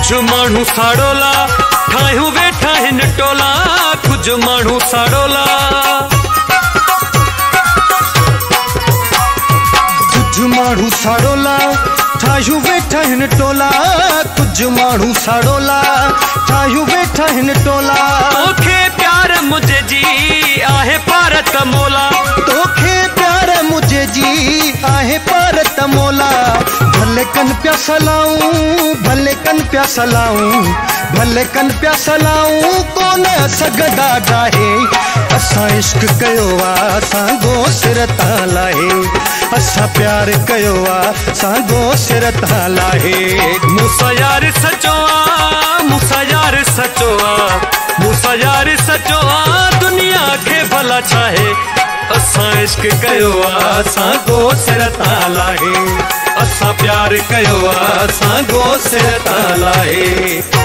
कुछ माण्हू साड़ोला ठाहियूं वेठा हिन टोला, कुछ माण्हू साड़ोला। कुछ माण्हू साड़ोला ठाहियूं वेठा हिन टोला, कुछ माण्हू साड़ोला ठाहियूं वेठा हिन टोला। तोखे प्यार मुझे जी आहे पार त मोला, तोखे प्यार मुझे जी आहे पार त मोला। भले कन पिया सलाऊं, भले कन पिया सलाऊं, भले कन पिया सलाऊं, कोन सघंदा डाहे। असां इश्क कयो आ सांगो सिर तां लाहे, असां प्यार कयो आ सांगो सिर तां लाहे। मूंसां यार सचो आ, मूंसां यार सचो आ, मूंसां यार सचो आ, दुनिया खे भला चाहे। असां इश्क कयो आ सांगो सिर तां लाहे, असां प्यार कयो आ सांगो सिर तां लाहे।